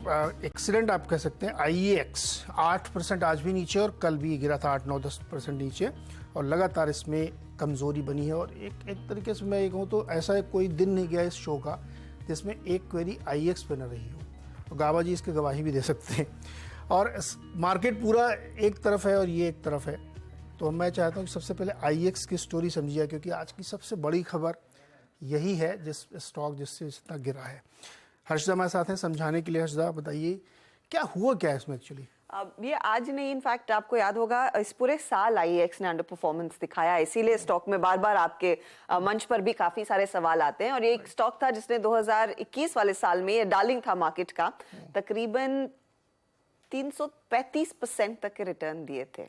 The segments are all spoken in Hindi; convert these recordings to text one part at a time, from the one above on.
एक्सीलेंट आप कह सकते हैं। IEX 8% आज भी नीचे और कल भी गिरा था 8-9-10% नीचे और लगातार इसमें कमज़ोरी बनी है। और एक तरीके से मैं ये कहूँ तो ऐसा कोई दिन नहीं गया इस शो का जिसमें एक क्वेरी IEX पे न रही हो। तो गाबा जी इसके गवाही भी दे सकते हैं। और मार्केट पूरा एक तरफ है और ये एक तरफ है। तो मैं चाहता हूँ कि सबसे पहले IEX की स्टोरी समझिए, क्योंकि आज की सबसे बड़ी खबर यही है जिस स्टॉक जिससे इतना गिरा है। हर्षदा हमारे साथ हैं समझाने के लिए। हर्षदा बताइए क्या हुआ, क्या है इसमें एक्चुअली? ये आज नहीं, इनफैक्ट आपको याद होगा इस पूरे साल IEX ने अंडर परफॉर्मेंस दिखाया, इसीलिए स्टॉक में बार बार आपके मंच पर भी काफी सारे सवाल आते हैं। और ये एक स्टॉक था जिसने 2021 वाले साल में, ये डार्लिंग था मार्केट का, तकरीबन 335% तक के रिटर्न दिए थे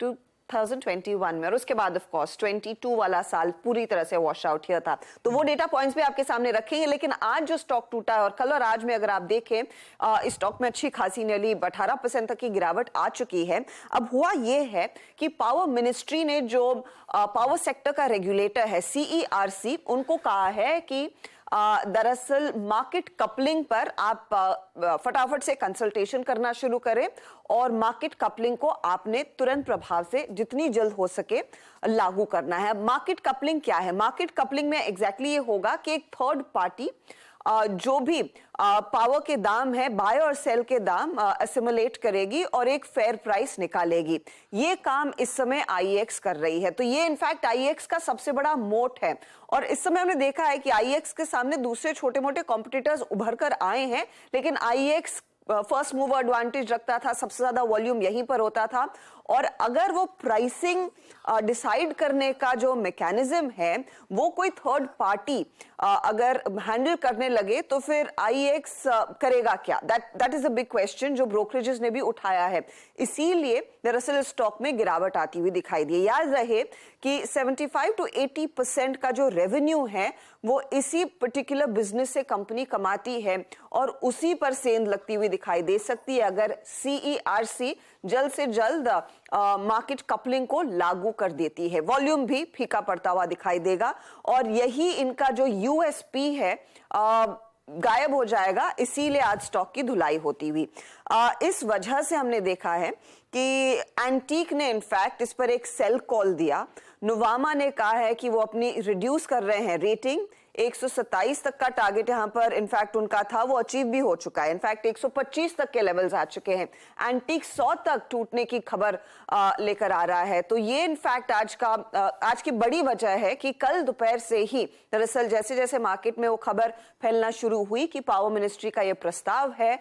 2021 में। और उसके बाद ऑफ कोर्स 22 वाला साल पूरी तरह से वॉश आउट किया था। तो वो डेटा पॉइंट्स भी आपके सामने रखेंगे। लेकिन आज जो स्टॉक टूटा है और कल और आज में अगर आप देखें, इस स्टॉक में अच्छी खासी नियरली 18% तक की गिरावट आ चुकी है। अब हुआ ये है कि पावर मिनिस्ट्री ने, जो पावर सेक्टर का रेगुलेटर है CERC, उनको कहा है कि दरअसल मार्केट कपलिंग पर आप फटाफट से कंसल्टेशन करना शुरू करें और मार्केट कपलिंग को आपने तुरंत प्रभाव से जितनी जल्द हो सके लागू करना है। मार्केट कपलिंग क्या है? मार्केट कपलिंग में एग्जैक्टली ये होगा कि एक थर्ड पार्टी जो भी पावर के दाम है, बाय और सेल के दाम असिमुलेट करेगी और एक फेयर प्राइस निकालेगी। ये काम इस समय IEX कर रही है। तो ये इनफैक्ट IEX का सबसे बड़ा मोट है। और इस समय हमने देखा है कि IEX के सामने दूसरे छोटे मोटे कॉम्पिटिटर्स उभर कर आए हैं, लेकिन IEX फर्स्ट मूवर एडवांटेज रखता था, सबसे ज्यादा वॉल्यूम यहीं पर होता था। और अगर वो प्राइसिंग डिसाइड करने का जो मैकेनिज्म है वो कोई थर्ड पार्टी अगर हैंडल करने लगे तो फिर IEX करेगा क्या? That is a big question जो ब्रोकरेजेस ने भी उठाया है। इसीलिए दरअसल स्टॉक में गिरावट आती हुई दिखाई दी। याद रहे कि 75 to 80% का जो रेवेन्यू है वो इसी पर्टिकुलर बिजनेस से कंपनी कमाती है और उसी पर सेंध लगती हुई दिखाई दे सकती है अगर CERC जल्द से जल्द मार्केट कपलिंग को लागू कर देती है। वॉल्यूम भी फीका पड़ता हुआ दिखाई देगा और यही इनका जो USP है गायब हो जाएगा। इसीलिए आज स्टॉक की धुलाई होती हुई इस वजह से हमने देखा है कि एंटीक ने इनफैक्ट इस पर एक सेल कॉल दिया। नुवामा ने कहा है कि वो अपनी रिड्यूस कर रहे हैं रेटिंग। 127 तक का टारगेट यहां पर इनफैक्ट उनका था, वो अचीव भी हो चुका है। इनफैक्ट 125 तक के लेवल्स आ चुके हैं। एंटीक 100 तक टूटने की खबर लेकर आ रहा है। तो ये इनफैक्ट आज की बड़ी वजह है कि कल दोपहर से ही दरअसल जैसे जैसे मार्केट में वो खबर फैलना शुरू हुई कि पावर मिनिस्ट्री का ये प्रस्ताव है,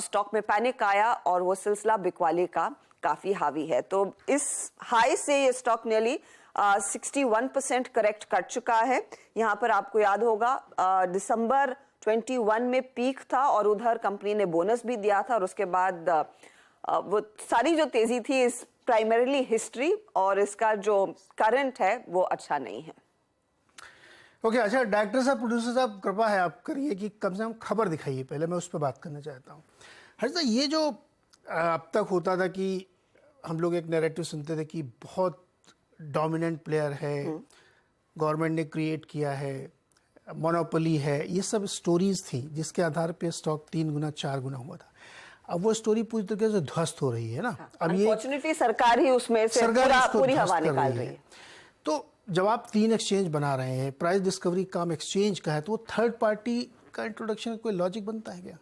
स्टॉक में पैनिक आया और वो सिलसिला बिकवाली का काफी हावी है। तो इस हाई से ये स्टॉक नियरली 61% करेक्ट कर चुका है। यहां पर आपको याद होगा दिसंबर 21 में पीक था और उधर कंपनी ने बोनस भी दिया था और उसके बाद वो सारी जो तेजी थी इस प्राइमरीली हिस्ट्री और इसका जो करंट है वो अच्छा नहीं है। ओके, अच्छा डायरेक्टर साहब, प्रोड्यूसर साहब, कृपा है आप करिए कि कम से कम खबर दिखाइए। पहले मैं उस पर बात करना चाहता हूँ। हर्षदा, ये जो अब तक होता था कि हम लोग एक नैरेटिव सुनते थे कि बहुत डोमिनेंट प्लेयर है, गवर्नमेंट ने क्रिएट किया है, मोनोपोली है, ये सब स्टोरीज थी जिसके आधार पे स्टॉक 3 गुना 4 गुना हुआ था। अब वो स्टोरी पूरी तरीके से ध्वस्त हो रही है ना। अब ये अनफॉर्चुनेटली सरकार ही उसमें से पूरी हवा निकाल रही है। तो जब आप 3 एक्सचेंज बना रहे हैं, प्राइस डिस्कवरी काम एक्सचेंज का है, तो वो थर्ड पार्टी का इंट्रोडक्शन कोई लॉजिक बनता है क्या?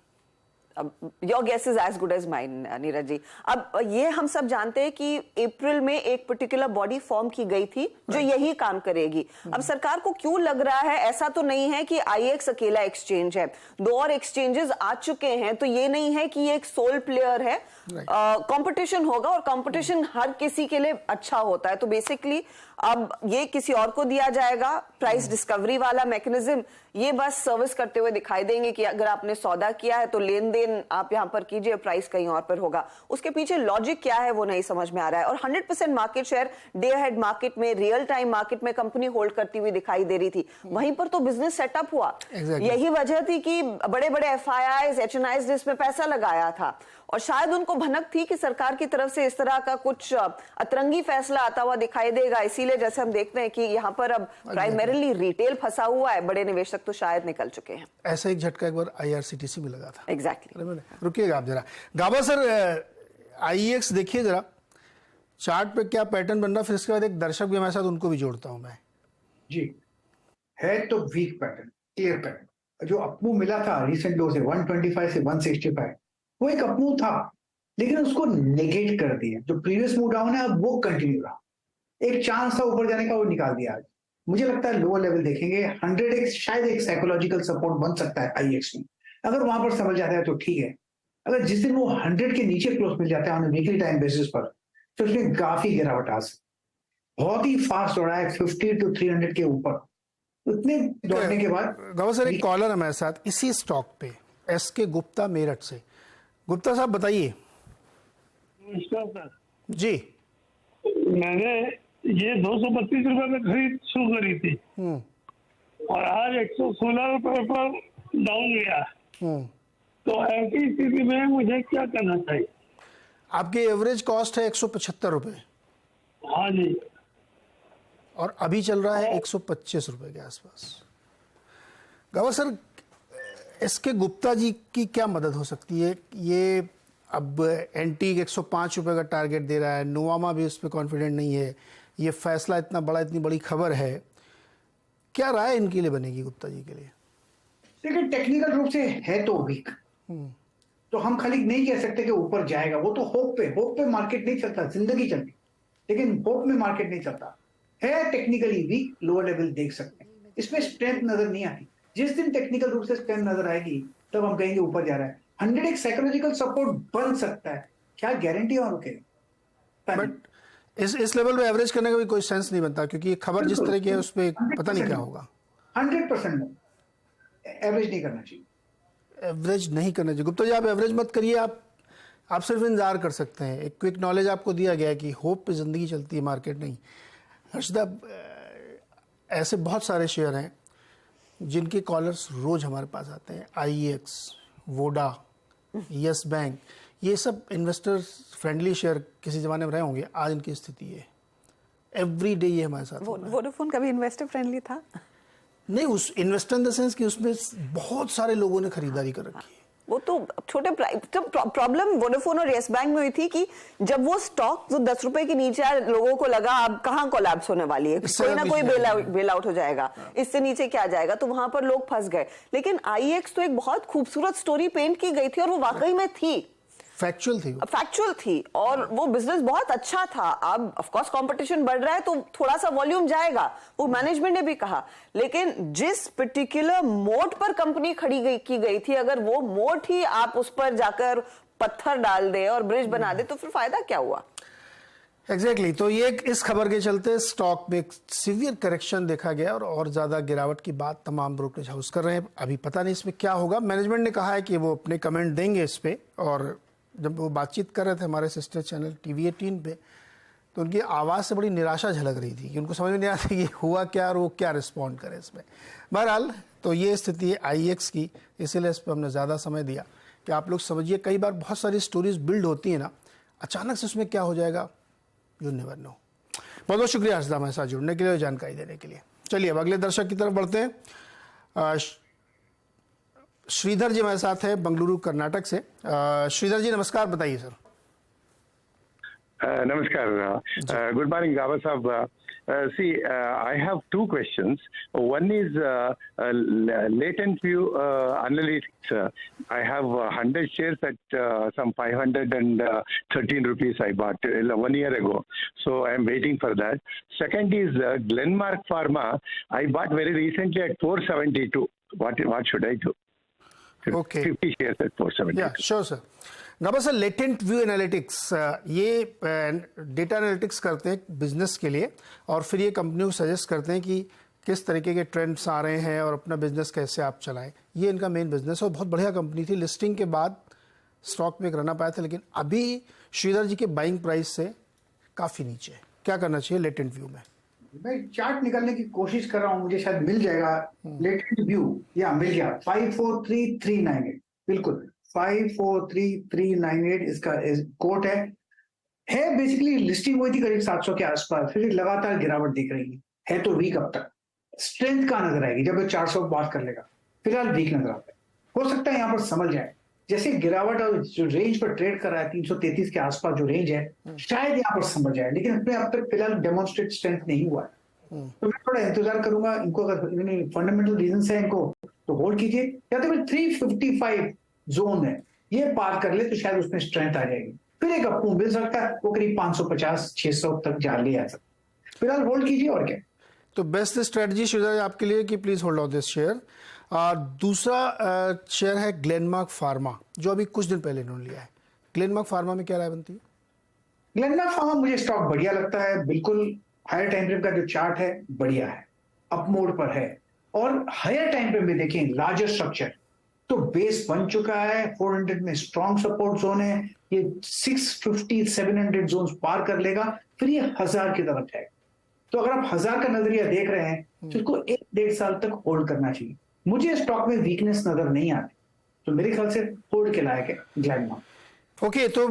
Your guess is as good as mine Neeraj ji. अब ये हम सब जानते हैं कि अप्रैल में एक पर्टिकुलर बॉडी फॉर्म की गई थी जो यही काम करेगी। अब सरकार को क्यों लग रहा है, ऐसा तो नहीं है कि IEX अकेला एक्सचेंज है, 2 और एक्सचेंजेस आ चुके हैं। तो ये नहीं है कि ये एक सोल प्लेयर है, कंपटीशन होगा और कंपटीशन हर किसी के लिए अच्छा होता है। तो बेसिकली अब ये किसी और को दिया जाएगा। प्राइस डिस्कवरी वाला मैकेनिज्म ये बस सर्विस करते हुए दिखाई देंगे कि अगर आपने सौदा किया है तो लेन देन आप यहां पर कीजिए, प्राइस कहीं और पर होगा। उसके पीछे लॉजिक क्या है वो नहीं समझ में आ रहा है। और 100% market share day ahead market में, रियल टाइम मार्केट में कंपनी होल्ड करती हुई दिखाई दे रही थी। वहीं पर तो बिजनेस सेटअप हुआ। यही वजह थी कि बड़े बड़े FIIs, HNIs ने इसमें पैसा लगाया था और शायद उनको भनक थी कि सरकार की तरफ से इस तरह का कुछ अतरंगी फैसला आता हुआ दिखाई देगा, इसीलिए इसलिए जैसे हम देखते हैं कि यहाँ पर अब प्राइमरीली रिटेल फंसा हुआ है, बड़े निवेशक तो शायद निकल चुके हैं। ऐसा एक झटका एक बार IRCTC में लगा था। एग्जैक्टली। रुकिएगा आप जरा, गाबा सर, IEX देखिए जरा चार्ट पे क्या पैटर्न बन रहा है, फिर इसके बाद एक दर्शक भी हमारे साथ, उनको भी जोड़ता हूं मैं। जी, है तो वीक पैटर्न, क्लियर पैटर्न। जो अपमूव मिला था रिसेंट लो से 125 से 165, वो एक अपमूव था, लेकिन उसको नेगेट कर दिया। जो प्रीवियस मूव डाउन है वो कंटिन्यू रहा। एक चांस था ऊपर जाने का, वो निकाल दिया। आज मुझे लगता है लोअर लेवल देखेंगे 100x, शायद एक साइकोलॉजिकल सपोर्ट बन सकता है IEX में। अगर वहां पर समझ जाता है तो ठीक है। अगर जिस दिन वो 100 के नीचे क्लोज मिल जाता है ऑन वीकली टाइम बेसिस पर, तो उसमें काफी गिरावट आ सकती। बहुत ही फास्ट दौड़ा है 50 to 300 के ऊपर। उतने दौड़ने के बाद गाबा सर, एक कॉलर हमारे साथ इसी स्टॉक पे, SK गुप्ता मेरठ से। गुप्ता साहब बताइए। नमस्कार सर जी। मैंने ये 232 रुपए में खरीद शुरू करी थी और आज 116 रुपए पर डाउन गया। तो ऐसी स्थिति में मुझे क्या करना चाहिए? आपकी एवरेज कॉस्ट है 175 रुपए हाँ जी, और अभी चल रहा है 125 रुपए के आसपास। गावा सर, SK गुप्ता जी की क्या मदद हो सकती है? ये अब एंटीक 105 रुपए का टारगेट दे रहा है, नोवामा भी उस पर कॉन्फिडेंट नहीं है, ये फैसला इतना बड़ा, इतनी बड़ी खबर है, क्या राय इनके लिए बनेगी, गुप्ता जी के लिए? लेकिन टेक्निकल रूप से है तो वीक, तो हम खाली नहीं कह सकते कि ऊपर जाएगा। वो तो होप पे मार्केट नहीं चलता, जिंदगी चलती, लेकिन होप में मार्केट नहीं चलता है। टेक्निकली वीक, लोअर लेवल देख सकते हैं, इसमें स्ट्रेंथ नजर नहीं आती। जिस दिन टेक्निकल रूप से स्ट्रेंथ नजर आएगी तब हम कहेंगे ऊपर जा रहा है। 100 एक साइकोलॉजिकल सपोर्ट बन सकता है, क्या गारंटी और रुकेगा? बट इस लेवल पे एवरेज करने का भी कोई सेंस नहीं बनता, क्योंकि ये खबर जिस तरह की है उस पर पता नहीं क्या होगा। 100% एवरेज नहीं करना चाहिए। एवरेज नहीं करना चाहिए। गुप्ता जी, आप एवरेज मत करिए, आप सिर्फ इंतजार कर सकते हैं। एक क्विक नॉलेज आपको दिया गया है कि होप पे जिंदगी चलती है, मार्केट नहीं। हर्षदा, ऐसे बहुत सारे शेयर हैं जिनके कॉलर्स रोज हमारे पास आते हैं। IEX, वोडा, यस बैंक, ये सब इन्वेस्टर्स फ्रेंडली शेयर किसी जमाने में रहे होंगे, आज इनकी स्थिति है। एवरी डे ये हमारे साथ होता है। वोडाफोन कभी इन्वेस्टर फ्रेंडली था? नहीं, उस इन्वेस्टर इन द सेंस कि उसमें बहुत सारे लोगों ने खरीदारी कर रखी है। वो तो छोटे प्रॉब्लम वोडाफोन और येस बैंक में हुई थी कि जब वो स्टॉक जो 10 रुपए के नीचे आया, लोगों को लगा अब कहाँ कोलैप्स होने वाली है, कोई ना कोई बेल आउट हो जाएगा, इससे नीचे क्या जाएगा, तो वहां पर लोग फंस गए। लेकिन IEX तो एक बहुत खूबसूरत स्टोरी पेंट की गई थी और वो वाकई में थी, फैक्चुअल थी और वो बिजनेस बहुत अच्छा था। अब ऑफ कोर्स कंपटीशन बढ़ रहा है तो थोड़ा सा वॉल्यूम जाएगा, वो मैनेजमेंट ने भी कहा, लेकिन जिस पर्टिकुलर मोड पर कंपनी की गई थी, अगर वो मोड ही आप उस पर जाकर पत्थर डाल दे और ब्रिज बना दे तो फिर फायदा क्या हुआ? एग्जैक्टली तो ये इस खबर के चलते स्टॉक में सीवियर करेक्शन देखा गया और ज्यादा गिरावट की बात तमाम ब्रोकरेज हाउस कर रहे हैं। अभी पता नहीं इसमें क्या होगा। मैनेजमेंट ने कहा है कि वो अपने कमेंट देंगे इस पे, और जब वो बातचीत कर रहे थे हमारे सिस्टर चैनल TV18 पे, तो उनकी आवाज़ से बड़ी निराशा झलक रही थी कि उनको समझ में नहीं आता कि हुआ क्या और वो क्या रिस्पॉन्ड करे इसमें। बहरहाल तो ये स्थिति है IEX की, इसीलिए इस पर हमने ज़्यादा समय दिया कि आप लोग समझिए। कई बार बहुत सारी स्टोरीज बिल्ड होती है ना, अचानक से उसमें क्या हो जाएगा, यू नेवर नो। बहुत बहुत शुक्रिया हर्षदा हमारे साथ जुड़ने के लिए और जानकारी देने के लिए। चलिए अब अगले दर्शक की तरफ बढ़ते हैं। श्रीधर जी हमारे साथ है बंगलुरु कर्नाटक से। श्रीधर जी नमस्कार, बताइए सर। नमस्कार, good morning, Gaba Sahab. See, I have two questions. One is latent view analytics. I have 100 shares at some 513 rupees I bought 1 year ago. So I am waiting for that. Second is Glenmark Pharma. I bought very recently at 472. What should I do? Okay. 50 shares at 472. Yeah, sure sir. Gauba sir, latent view analytics, ये डेटा एनालिटिक्स करते हैं बिजनेस के लिए और फिर ये कंपनी को सजेस्ट करते हैं कि किस तरीके के ट्रेंड्स आ रहे हैं और अपना बिजनेस कैसे आप चलाएं। ये इनका मेन बिजनेस है और बहुत बढ़िया कंपनी थी। लिस्टिंग के बाद स्टॉक में एक रन अप आया था, लेकिन अभी श्रीधर जी के बाइंग प्राइस से काफ़ी नीचे है। क्या करना चाहिए लेटेंट व्यू में? मैं चार्ट निकालने की कोशिश कर रहा हूँ, मुझे शायद मिल जाएगा लेटेंट व्यू। या मिल गया 543398, बिल्कुल 543398 इसका कोड है। है बेसिकली लिस्टिंग हुई थी करीब 700 के आसपास, फिर लगातार गिरावट दिख रही है तो वीक अब तक। स्ट्रेंथ कहाँ नजर आएगी जब वो 400 पार कर लेगा? फिलहाल वीक नजर आता है। हो सकता है यहाँ पर समझ जाए, जैसे गिरावट और जो रेंज पर ट्रेड कर रहा है 333 के आसपास जो रेंज है, शायद यहाँ पर समझ जाए, लेकिन इसमें अब तक फिलहाल डेमोन्स्ट्रेट स्ट्रेंथ नहीं हुआ है। तो मैं थोड़ा इंतजार करूंगा इनको, अगर फंडामेंटल रीजन है इनको तो होल्ड कीजिए, या तो फिर 355 जोन है ये पार कर ले तो शायद उसमें स्ट्रेंथ आ जाएगी, फिर एक अप मूव मिल सकता है, वो करीब 550-600 तक जा ले आ सकता है। फिलहाल होल्ड कीजिए और क्या। तो बेस्ट स्ट्रेटजी शिवराज आपके लिए कि please hold on this share. और दूसरा शेयर है ग्लेनमार्क फार्मा, जो अभी कुछ दिन पहले इन्होंने लिया है। ग्लेनमार्क फार्मा में क्या राय बनती है? ग्लेनमार्क फार्मा मुझे स्टॉक बढ़िया लगता है, बिल्कुल हायर टाइम फ्रेम का जो चार्ट है बढ़िया है, अप मोड पर है, और हायर टाइम फ्रेम में देखें लार्जर स्ट्रक्चर तो बेस बन चुका है, 400 में स्ट्रॉन्ग सपोर्ट जोन है, ये 650-700 जोन पार कर लेगा, फिर ये 1000 की तरफ जाएगा। तो अगर आप 1000 का नजरिया देख रहे हैं तो इसको 1-1.5 साल तक होल्ड करना चाहिए। मुझे स्टॉक में वीकनेस नजर नहीं आती, तो मेरे ख्याल से होल्ड के लायक है ग्लेनमार्क। ओके, तो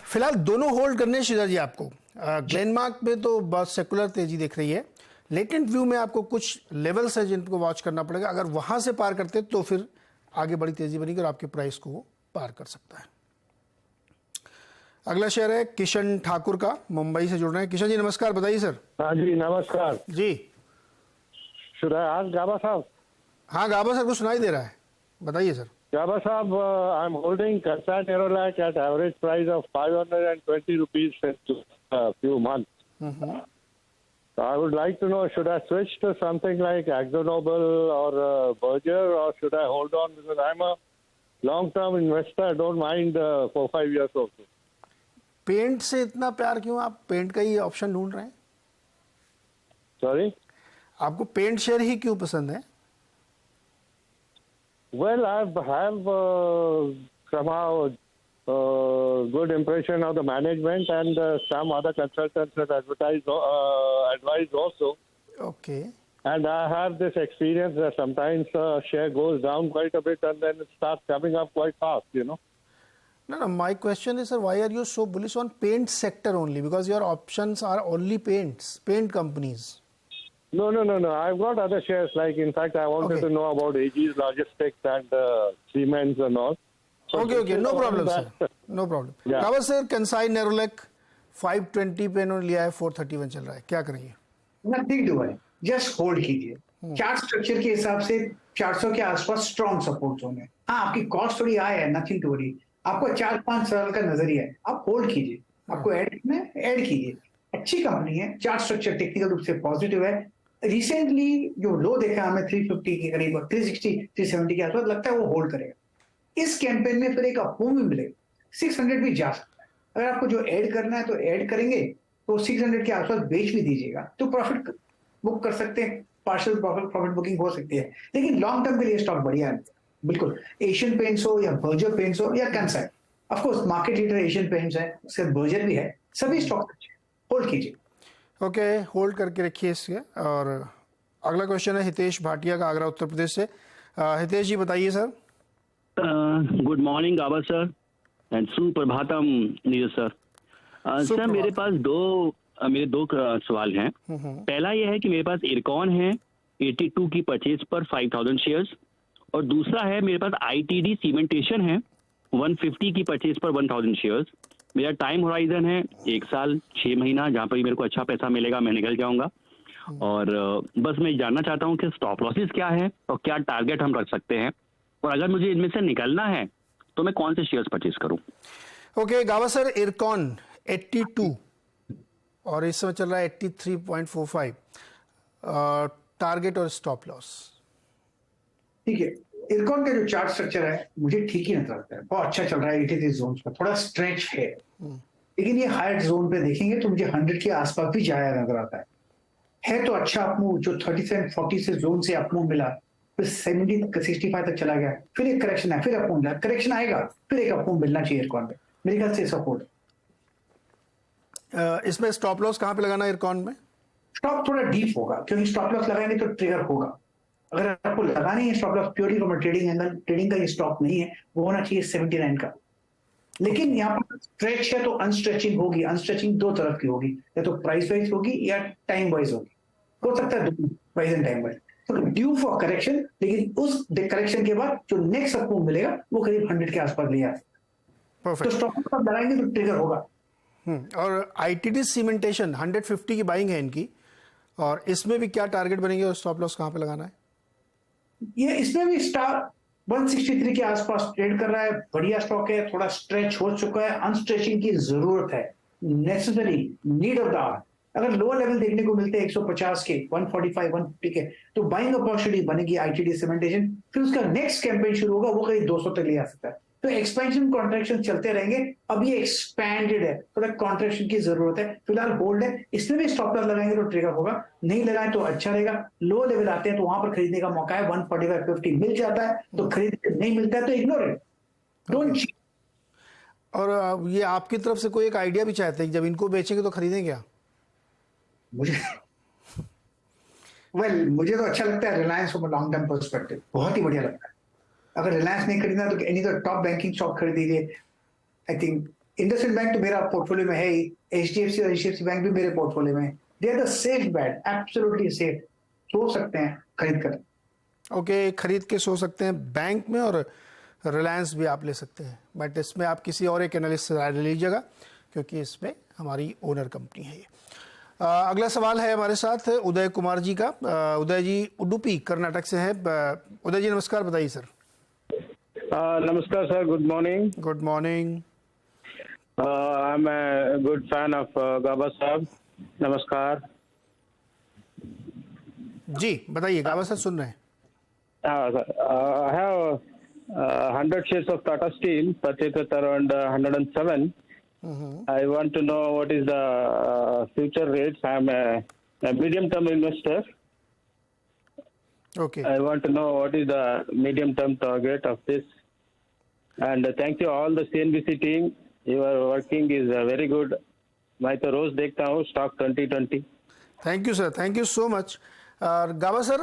फिलहाल दोनों होल्ड करने शिवराज जी आपको। ग्लेनमार्क में तो बहुत सेकुलर तेजी दिख रही है, लेटेंट व्यू में आपको कुछ लेवल्स है जिनको वॉच करना पड़ेगा, अगर वहां से पार करते तो फिर आगे बड़ी तेजी बनेगी और आपके प्राइस को वो पार कर सकता है। अगला शेयर है किशन ठाकुर का, मुंबई से जुड़ रहे हैं। किशन जी नमस्कार, बताइए सर। हाँ जी नमस्कार जी। शुड आई आस्क गाबा साहब? हाँ गाबा सर को सुनाई दे रहा है, बताइए सर। गाबा साहब, I am holding Kansai Nerolac at average price of 520 rupees since a few months. So I would like to know, should I switch to something like AkzoNobel or Berger, or should I hold on because I'm a long-term investor? I don't mind 4-5 years also. Paint से इतना प्यार क्यों? आप पेंट का ही ऑप्शन ढूंढ रहे हैं? Sorry? आपको पेंट शेयर ही क्यों पसंद है? Well, I have somehow good impression of the management and some other consultants that advise also. Okay. And I have this experience that sometimes share goes down quite a bit and then it starts coming up quite fast, you know. No, my question is, sir, why are you so bullish on paint sector only? Because your options are only paints, paint companies. No. I've got other shares. Like, in fact, I wanted to know about AG's Logistics and Siemens and all. So Okay. No problem, sir. No problem. Yeah. Now, sir, Kansai Nerolac 520 पे इन्होंने लिया है, 431 चल रहा है, क्या करेंगे? नथिंग डू है, जस्ट होल्ड कीजिए। चार्ट स्ट्रक्चर के हिसाब से 400 के आसपास स्ट्रॉन्ग सपोर्ट जोन है। हाँ, आपकी कॉस्ट थोड़ी हाई है, नथिंग टू वरी। आपको 4-5 साल का नजरिया है, आप होल्ड कीजिए। आपको ऐड करना है, ऐड कीजिए। अच्छी कंपनी है, चार्ट स्ट्रक्चर टेक्निकल रूप से पॉजिटिव है। रिसेंटली जो लो देखा हमें 350 के करीब, 360-370 के आसपास, लगता है वो होल्ड करेगा। इस कैंपेन में फिर एक अपूर्व भी मिलेगा, 600 भी जा सकता है। अगर आपको जो ऐड करना है तो ऐड करेंगे, तो 600 के आसपास बेच भी दीजिएगा तो प्रॉफिट बुक कर सकते हैं, पार्शियल प्रॉफिट बुकिंग हो सकती है। लेकिन लॉन्ग टर्म के लिए स्टॉक बढ़िया है, बिल्कुल। एशियन पेंट्स हो या बर्जर पेंट्स हो या Kansai, of course market leader Asian paints है, उसके बर्जर भी है, सभी स्टॉक अच्छे, होल्ड कीजिए। ओके, होल्ड करके रखिए इसके। और अगला क्वेश्चन है हितेश भाटिया का, आगरा उत्तर प्रदेश से। हितेश जी बताइए sir. Good morning Gaba sir and सुप्रभातम नीरज सर। सर मेरे पास मेरे दो सवाल हैं। पहला यह है कि मेरे पास इरकॉन है 82 की परचेज पर 5000 शेयर्स, और दूसरा है मेरे पास ITD सीमेंटेशन है 150 की परचेज पर 1000 शेयर्स। मेरा टाइम होराइजन है 1 साल 6 महीना, जहां पर मेरे को अच्छा पैसा मिलेगा मैं निकल जाऊंगा। और बस मैं जानना चाहता हूं कि स्टॉप लॉसेस क्या है और क्या टारगेट हम रख सकते हैं, और अगर मुझे इनमें से निकलना है तो मैं कौन से शेयर्स परचेज करूं? ओके गावा सर, इरकॉन 82 और इस समय चल रहा है 83.45, टारगेट और स्टॉप लॉस। ठीक है, इरकॉन का जो चार्ट स्ट्रक्चर है मुझे ठीक ही नजर आता है, बहुत अच्छा चल रहा है। 83 जोन पर थोड़ा स्ट्रेच है, लेकिन ये हायर जोन पे देखेंगे तो मुझे 100 के आसपास भी जाया नजर आता है तो अच्छा अपमूव। जो 37-40 से जोन से अपमूव मिला, फिर 70-65 तक चला गया, फिर एक करेक्शन है, फिर अपमूव मिला, करेक्शन आएगा, फिर एक अपमूव मिलना चाहिए इरकॉन पे, मेरे ख्याल से सपोर्ट। इसमें स्टॉप लॉस कहां पे लगाना है इरकॉन में? स्टॉप थोड़ा डीप होगा, क्योंकि स्टॉप लॉस लगाएंगे तो ट्रिगर होगा। अगर आपको लगानी है stop loss purely from trading angle, trading का ये स्टॉप नहीं है, वो होना चाहिए 79 का। लेकिन यहाँ पर स्ट्रेच है तो अनस्ट्रेचिंग होगी, अनस्ट्रेचिंग दो तरफ की होगी, या तो प्राइस वाइज होगी या टाइम वाइज होगी, हो सकता है दोनों प्राइस एंड टाइम वाइज। तो ड्यू फॉर करेक्शन, लेकिन उस करेक्शन के बाद जो नेक्स्ट अप मिलेगा वो करीब 100 के आसपास ले आ सकता है। तो परफेक्ट। स्टॉक लगाएंगे तो ट्रिगर होगा। और आईटीडी सीमेंटेशन 150 की बाइंग है इनकी, और इसमें भी क्या टारगेट बनेंगे और स्टॉप लॉस कहाँ पे लगाना है? ये इसमें भी स्टार 163 के आसपास ट्रेड कर रहा है, बढ़िया स्टॉक है, थोड़ा स्ट्रेच हो चुका है, अनस्ट्रेचिंग की जरूरत है, necessary need of the hour. अगर लोअर लेवल देखने को मिलते हैं 150 के, 145, 150 के, तो बाइंग अपॉर्चुनिटी बनेगी आईटीडी सीमेंटेशन। फिर उसका नेक्स्ट कैंपेन शुरू होगा, वो करीब 200 तक ले आ सकता है। तो एक्सपेंशन कॉन्ट्रैक्शन चलते रहेंगे। अब ये एक्सपैंडेड है, थोड़ा कॉन्ट्रैक्शन की जरूरत है, फिलहाल होल्ड है। इसमें भी स्टॉप लॉस लगाएंगे तो ट्रिगर होगा, नहीं लगाएं तो अच्छा रहेगा। लो लेवल आते हैं तो वहां पर खरीदने का मौका है, 145, 50 मिल जाता है तो खरीद, नहीं मिलता है तो इग्नोर इट, डोंट। और ये आपकी तरफ से कोई एक आइडिया भी चाहते हैं कि जब इनको बेचेंगे तो खरीदें क्या? मुझे मुझे तो अच्छा लगता है Reliance from long term perspective, बहुत ही बढ़िया लगता है। अगर रिलायंस नहीं खरीदना तो एनी तो टॉप बैंकिंग स्टॉक खरीद लीजिए। आई थिंक इंडसइंड बैंक तो मेरा पोर्टफोलियो में है ही, एचडीएफसी और एचडीएफसी बैंक भी मेरे पोर्टफोलियो में है। They are the safe bet, absolutely safe, so सकते हैं खरीद कर। ओके, खरीद के सो सकते हैं बैंक में, और रिलायंस भी आप ले सकते हैं, बट इसमें आप किसी और एक एनालिस्ट से राय लीजिएगा, क्योंकि इसमें हमारी ओनर कंपनी है ये। अगला सवाल है हमारे साथ उदय कुमार जी का। उदय जी उडुपी कर्नाटक से हैं। उदय जी नमस्कार, बताइए सर। नमस्कार sir, good morning. Good morning. I am a good fan of Gaba साहब, नमस्कार जी, बताइए, गाबा सर सुन रहे हैं। I have 100 shares of Tata Steel purchased at around 107. I want to know what is the future rates. I am a medium-term investor. Okay. I want to know what is the medium-term target of this. And thank you all the CNBC team. Your working is very good. मैं तो रोज देखता हूँ stock 2020। Thank you sir, thank you so much. Gaba sir,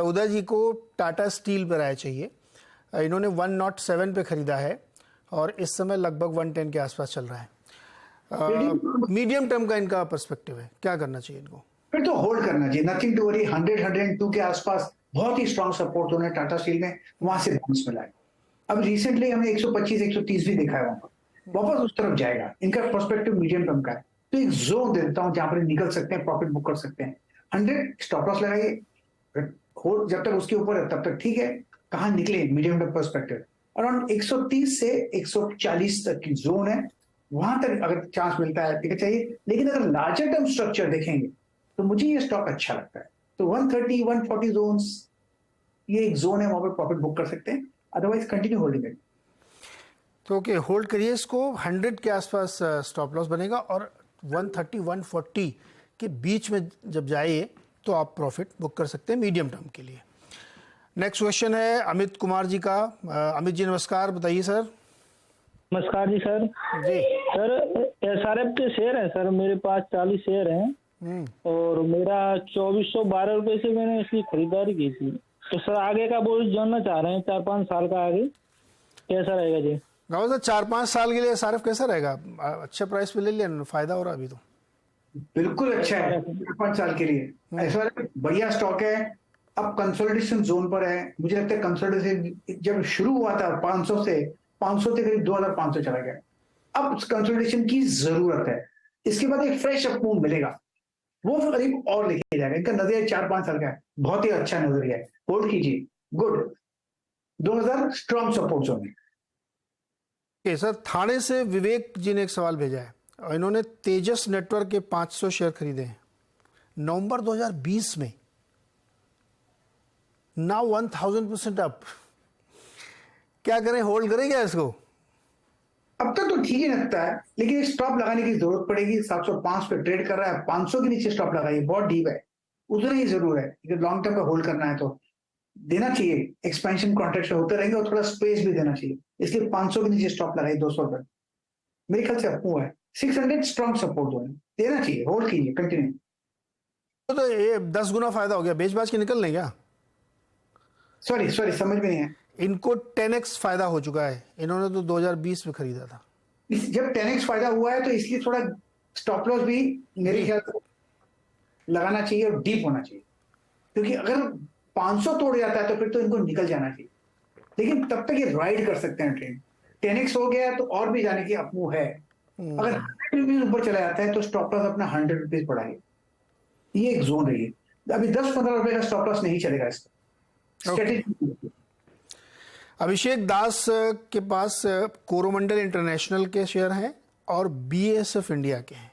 Uday ji को टाटा स्टील पर राय चाहिए। इन्होंने 107 पे खरीदा है और इस समय लगभग 110 के आसपास चल रहा है। मीडियम टर्म का इनका पर्सपेक्टिव है, क्या करना चाहिए इनको? फिर तो होल्ड करना चाहिए, नथिंग टू वरी। 100, 102 के आसपास बहुत ही स्ट्रॉन्ग सपोर्ट उन्हें टाटा स्टील में वहां से बाउंस मिला है। अब रिसेंटली हमने 125, 130 भी देखा है, वहां पर वापस उस तरफ जाएगा। इनका पर्सपेक्टिव मीडियम टर्म का है, तो एक जोन दे देता हूं जहां पर निकल सकते हैं, प्रॉफिट बुक कर सकते हैं। 100 स्टॉप लॉस लगाइए, होल्ड जब तक उसके ऊपर है तब तक ठीक है। कहां निकले मीडियम टर्म पर्सपेक्टिव? अराउंड 130 से 140 तक की जोन है, वहां तक अगर चांस मिलता है ठीक है चाहिए। लेकिन अगर लार्जर टर्म स्ट्रक्चर देखेंगे तो मुझे ये स्टॉक अच्छा लगता है। तो 130, 140 जोन्स, ये एक जोन है, वहां पर प्रॉफिट बुक कर सकते हैं, अदरवाइज कंटिन्यू होल्डिंग इट। तो ओके, होल्ड करिए इसको। 100 के आसपास स्टॉप लॉस बनेगा और 130, 140 के बीच में जब जाइए तो आप प्रॉफिट बुक कर सकते हैं मीडियम टर्म के लिए। नेक्स्ट क्वेश्चन है अमित कुमार जी का। अमित जी नमस्कार, बताइए सर। नमस्कार जी सर। जी सर, एसआरएफ के शेयर हैं सर, मेरे पास 40 शेयर हैं और मेरा 2412 रुपए से मैंने इसकी खरीदारी की थी। तो सर आगे का वो जानना चाह रहे हैं, 4-5 साल का आगे कैसा रहेगा जी? गाँव सर 4-5 साल के लिए एसआरएफ कैसा रहेगा? अच्छे प्राइस पे ले लिया, फायदा हो रहा अभी तो। बिल्कुल अच्छा है 5 साल के लिए। ऐसा बढ़िया स्टॉक है। अब कंसोलिडेशन जोन पर है। मुझे लगता है कंसोलिडेशन जब शुरू हुआ था 500 से करीब 2500 चला गया। अब कंसोलिडेशन की जरूरत है। इसके बाद एक फ्रेश अप मूव मिलेगा, वो करीब और लेके जाएगा। इनका नजरिया 4-5 साल का है, बहुत ही अच्छा नजरिया है, होल्ड कीजिए। गुड 2000 स्ट्रॉन्ग सपोर्ट जोन है। सर थाने से विवेक जी ने एक सवाल भेजा है और इन्होंने तेजस नेटवर्क के 500 शेयर खरीदे हैं नवंबर 2020 में। Now 1000% up. क्या करें, होल्ड करें क्या इसको? अब तक तो ठीक ही लगता है, लेकिन स्टॉप लगाने की जरूरत पड़ेगी। 705 पे ट्रेड कर रहा है, 500 के नीचे स्टॉप लगाइए, बहुत डीप है, उतना ही जरूर है। लॉन्ग टर्म पे होल्ड करना है तो देना चाहिए। एक्सपेंशन कॉन्ट्रैक्ट होते रहेंगे और थोड़ा स्पेस भी देना चाहिए, इसलिए 500 के नीचे स्टॉप लगाइए। 200 रुपए मेरे ख्याल से अपू है। 600 स्ट्रॉन्ग सपोर्ट जोन देना चाहिए, होल्ड कीजिए, कंटिन्यू। तो ये 10 गुना फायदा हो गया, बेच बाज के निकल लें क्या? सॉरी समझ में नहीं है। इनको 10x फायदा हो चुका है। इन्होंने तो 2020 में खरीदा था। जब 10x फायदा हुआ है तो इसलिए थोड़ा स्टॉप लॉस भी मेरे ख्याल से लगाना चाहिए और डीप होना चाहिए, क्योंकि अगर 500 तोड़ जाता है तो फिर तो इनको निकल जाना चाहिए, लेकिन तब तक ये राइड कर सकते हैं ट्रेंड। 10x हो गया तो और भी जाने की अपमूव है। अगर 100 रुपीज ऊपर चला जाता है तो स्टॉप लॉस अपना 100 रुपीज बढ़ाइए, ये एक जोन रही है। अभी 10-15 रुपए का स्टॉप लॉस नहीं चलेगा इसका। स्ट्रेटेजी अभिषेक दास के पास कोरोमंडल इंटरनेशनल के शेयर हैं और BASF इंडिया के हैं।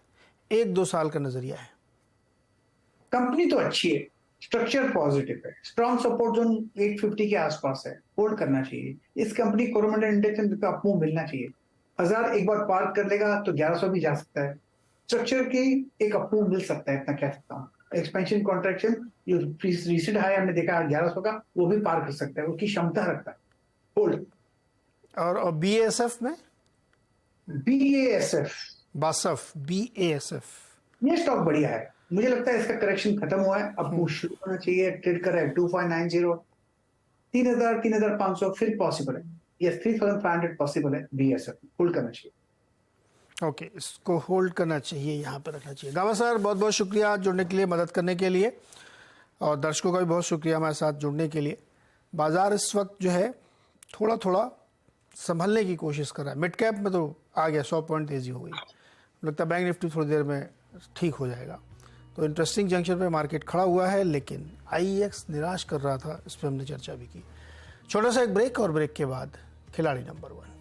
1-2 साल का नजरिया है। कंपनी तो अच्छी है, स्ट्रक्चर पॉजिटिव है, स्ट्रॉन्ग सपोर्ट जोन 850 के आसपास है, होल्ड करना चाहिए। इस कंपनी कोरोमंडल इंडेक्स का अपमूव मिलना चाहिए। 1000 एक बार पार कर लेगा तो 1100 भी जा सकता है। स्ट्रक्चर की एक अपमूव मिल सकता है, इतना कह सकता हूँ। एक्सपेंशन कॉन्ट्रैक्शन जो रिसेंट हाई हमने देखा 1100 का, वो भी पार कर सकता है, उसकी क्षमता रखता है। होल्ड। और BASF में BASF ये स्टॉक बढ़िया है, मुझे लगता है इसका करेक्शन खत्म हुआ है, अब वो शुरू होना चाहिए। ट्रेड कर रहा है 2590, 3000, 3500 फिर पॉसिबल है। यस, 3500 पॉसिबल है। BASF होल्ड करना चाहिए। ओके, इसको होल्ड करना चाहिए, यहाँ पर रखना चाहिए। गावा सर, बहुत बहुत शुक्रिया जुड़ने के लिए, मदद करने के लिए, और दर्शकों का भी बहुत शुक्रिया हमारे साथ जुड़ने के लिए। बाजार इस वक्त जो है थोड़ा थोड़ा संभलने की कोशिश कर रहा है। मिड कैप में तो आ गया, 100 पॉइंट तेजी हो गई। लगता है बैंक निफ्टी थोड़ी देर में ठीक हो जाएगा। तो इंटरेस्टिंग जंक्शन पे मार्केट खड़ा हुआ है, लेकिन IEX निराश कर रहा था, इस पर हमने चर्चा भी की। छोटा सा एक ब्रेक, और ब्रेक के बाद खिलाड़ी नंबर 1।